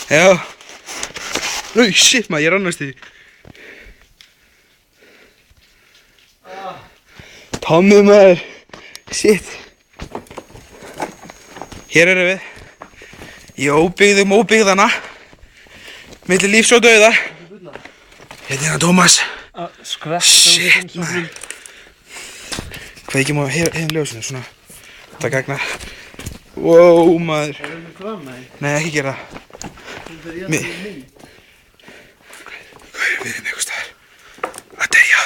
Já. Új, shit maður, ég rannast því. Tommi maður. Shit. Hér erum við. Í óbyggðum óbyggðana. Milli lífs og dauða. Hérna Tómas. Shit maður. Kveikjum á hérna ljósinu, svona. Þetta gagnar. Wow maður. Er þetta fram, nei? Nei, ekki gera það. Þetta er hérna í minn. Við erum einhvers staðar að deyja.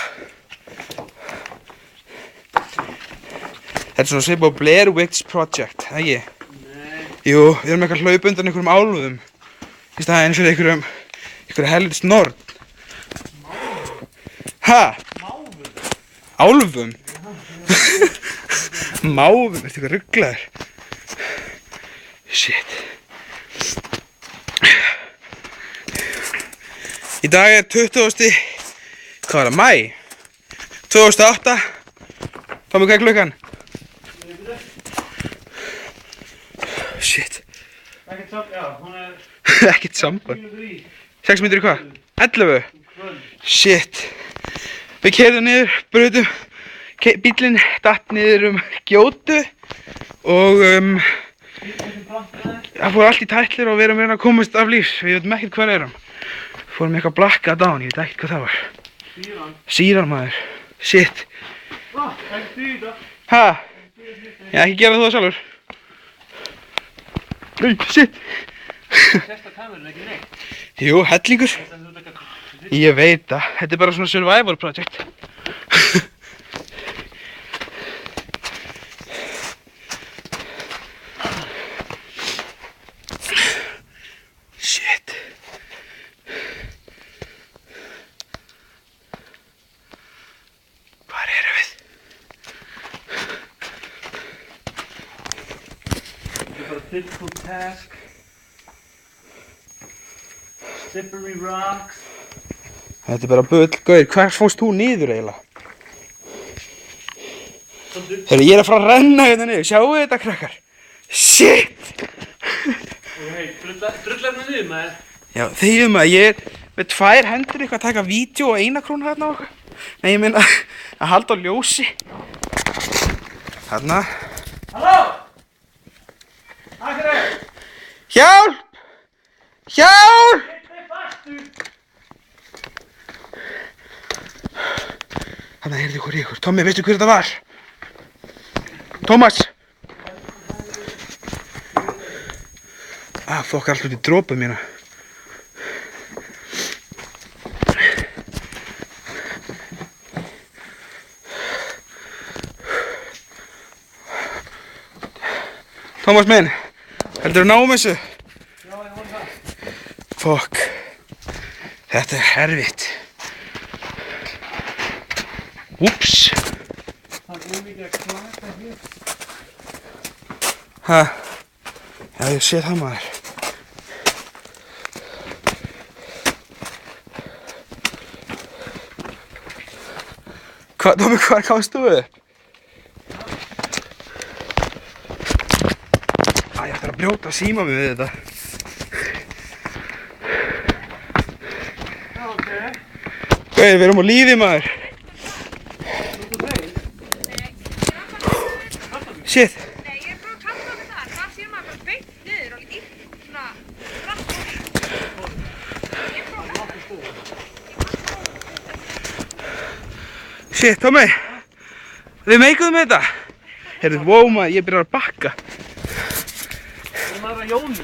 Þetta er svona svipað á Blair Witch Project, ekki? Nei. Jú, við erum eitthvað hlaupa undan einhverjum álfum. Í staðinn fyrir einhverju helvits nord. Ha? Máfur? Álfum? Máfum, ertu eitthvað ruglaður? Shit. Í dag er 20. Hvað var það? Maí? 2008. Tommi, hvað er klukkan? Shit. Ekkert samt, já, hún er Ekkert samband. 3. 6 mínútur í hvað? 11? Kvöld. Shit. Við keyrðum niður, brutum. Bíllinn datt niður gjótu og það fór allt í tætlir og við erum að komast af lífs. Við veitum ekkert hvað erum. Fórum eitthvað blakka á hann, ég veit ekkert hvað það var. Sýran. Sýran maður. Shit. Ekki stýta. Ha? Já, ekki gera þú það sjálfur. Új, shit. Sesta kamerun ekki neitt. Jú, hellingur. Þetta er eitthvað. Ég veit það. Þetta er bara svona survival project. Shit. Hvar erum við? Þetta er bara difficult task. Slippery rocks. Þetta er bara bull. Gauir, hvar fórst þú niður eiginlega? Heyrðu, ég er að fara að renna hérna niður. Sjáu þetta, krakkar? Shit! Hei, drullarna niður maður. Já, þegjum að ég er með 2 hendur eitthvað að taka vídeo og 1 krónu þarna á okkur. Nei, ég meina að halda á ljósi. Þarna. Halló! Takk fyrir þig. Hjálp! Hjálp! Þetta er fastu. Þarna heyrðu ykkur í ykkur. Tommi, veistu hver þetta var? Tómas! Fokkar allt út í drópu mína. Tómas minn, heldur þú náum þessu? Já, ég vona það. Fokk. Þetta er erfitt. Úps. Það er mikið að klaka hér. Ha? Já, ég sé það maður. Hvað, Tómi, hvar komst þú upp? Ég ætla að brjóta síma mig við þetta. Já, ok. Gauð, við erum á lífi maður. Þú þeir? Shit. Nei, ég er bara að kalla með það. Það sér maður bara beint niður og líkt svona fram og ég er bara að Shit, Tómi. Við meikuðum með þetta. Heyrðu, wow maður, ég byrjar að bakka. Það er maður að Jóni.